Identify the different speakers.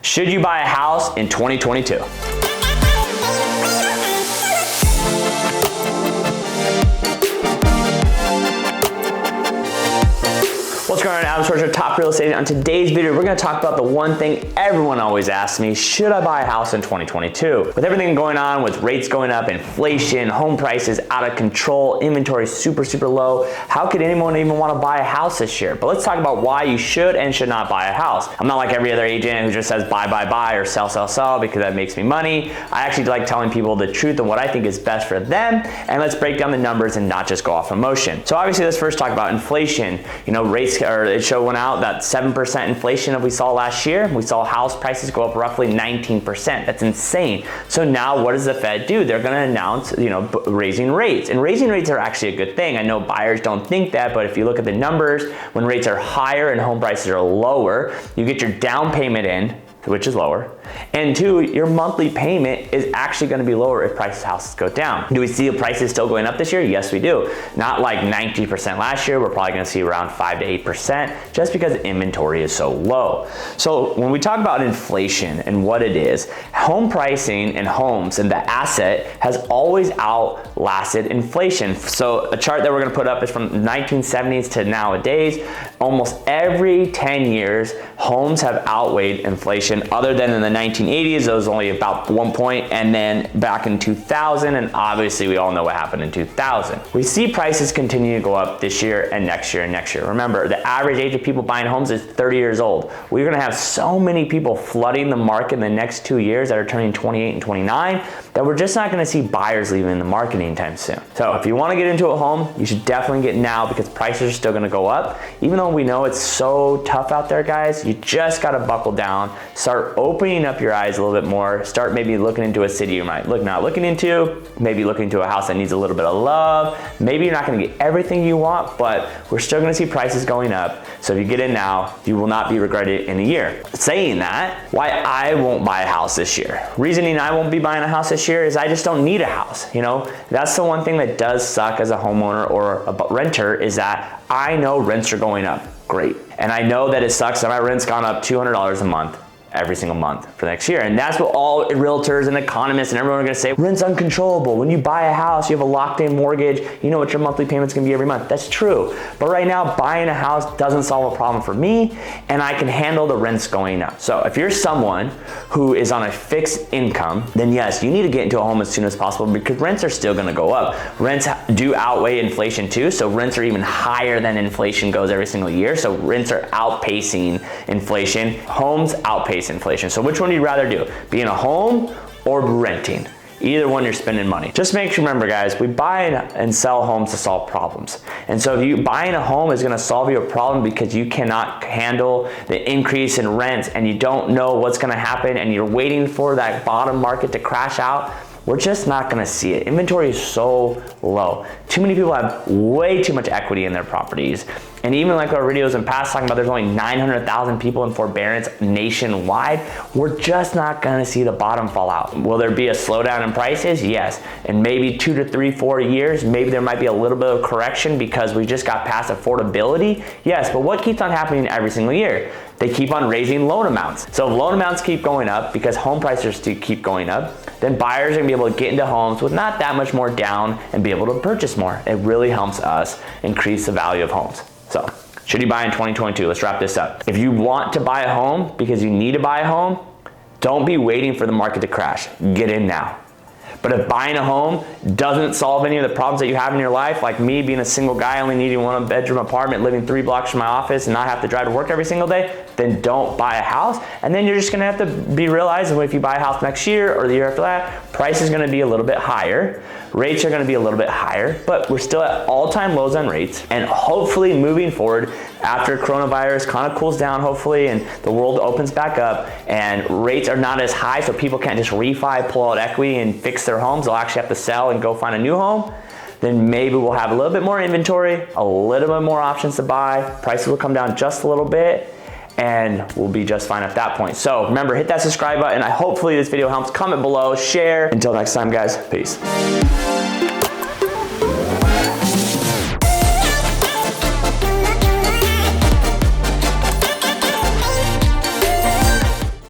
Speaker 1: Should you buy a house in 2022? What's going on, Adam Schwartz, top real estate. On today's video, we're gonna talk about the one thing everyone always asks me, should I buy a house in 2022? With everything going on, with rates going up, inflation, home prices out of control, inventory super low, how could anyone even wanna buy a house this year? But let's talk about why you should and should not buy a house. I'm not like every other agent who just says buy, or sell because that makes me money. I actually like telling people the truth and what I think is best for them, and let's break down the numbers and not just go off emotion. So obviously, let's first talk about inflation. You know, rates, or it showed out that 7% inflation that we saw last year. We saw house prices go up roughly 19%. That's insane. So now what does the Fed do? They're gonna announce, raising rates. And raising rates are actually a good thing. I know buyers don't think that, but if you look at the numbers, when rates are higher and home prices are lower, you get your down payment in, which is lower, and two, your monthly payment is actually going to be lower if houses go down. Do we see the prices still going up this year? Yes, we do. Not like 90% last year. We're probably going to see around 5 to 8% just because inventory is so low. So when we talk about inflation and what it is, home pricing and homes and the asset has always outlasted inflation. So a chart that we're going to put up is from 1970s to nowadays. Almost every 10 years, homes have outweighed inflation, other than in the 1980s, it was only about 1 point, and then back in 2000, and obviously we all know what happened in 2000. We see prices continue to go up this year and next year and next year. Remember, the average age of people buying homes is 30 years old. We're gonna have so many people flooding the market in the next 2 years that are turning 28 and 29 that we're just not gonna see buyers leaving the market anytime soon. So if you wanna get into a home, you should definitely get now because prices are still gonna go up. Even though we know it's so tough out there, guys, you just gotta buckle down, start opening up your eyes a little bit more, start maybe looking into a city you might not looking into, maybe looking into a house that needs a little bit of love. Maybe you're not gonna get everything you want, but we're still gonna see prices going up. So if you get in now, you will not be regretted in a year. Saying that, why I won't buy a house this year. Reasoning I won't be buying a house this year is I just don't need a house. That's the one thing that does suck as a homeowner or a renter, is that I know rents are going up. Great. And I know that it sucks that my rent's gone up $200 a month every single month for next year. And that's what all realtors and economists and everyone are gonna say, rent's uncontrollable. When you buy a house, you have a locked in mortgage, you know what your monthly payment's gonna be every month. That's true. But right now, buying a house doesn't solve a problem for me, and I can handle the rents going up. So if you're someone who is on a fixed income, then yes, you need to get into a home as soon as possible because rents are still gonna go up. Rents do outweigh inflation too, so rents are even higher than inflation goes every single year. So rents are outpacing inflation. Homes outpace inflation. So which one do you rather do? Be in a home or renting? Either one, you're spending money. Just remember, guys, we buy and sell homes to solve problems. And so if you buying a home is gonna solve you a problem because you cannot handle the increase in rents and you don't know what's gonna happen and you're waiting for that bottom market to crash out, we're just not gonna see it. Inventory is so low. Too many people have way too much equity in their properties. And even like our videos in past talking about there's only 900,000 people in forbearance nationwide, we're just not gonna see the bottom fall out. Will there be a slowdown in prices? Yes. And maybe 2 to 3, 4 years, maybe there might be a little bit of correction because we just got past affordability. Yes, but what keeps on happening every single year? They keep on raising loan amounts. So if loan amounts keep going up because home prices keep going up, then buyers are gonna be able to get into homes with not that much more down and be able to purchase more. It really helps us increase the value of homes. So, should you buy in 2022? Let's wrap this up. If you want to buy a home because you need to buy a home, don't be waiting for the market to crash. Get in now. But if buying a home doesn't solve any of the problems that you have in your life, like me being a single guy only needing 1-bedroom apartment, living 3 blocks from my office and not have to drive to work every single day, then don't buy a house. And then you're just gonna have to be realizing if you buy a house next year or the year after that, price is gonna be a little bit higher. Rates are gonna be a little bit higher, but we're still at all-time lows on rates. And hopefully moving forward, after coronavirus kind of cools down, hopefully, and the world opens back up and rates are not as high so people can't just refi, pull out equity and fix their homes. They'll actually have to sell and go find a new home. Then maybe we'll have a little bit more inventory, a little bit more options to buy. Prices will come down just a little bit and we'll be just fine at that point. So remember, hit that subscribe button. Hopefully this video helps. Comment below, share. Until next time, guys, peace.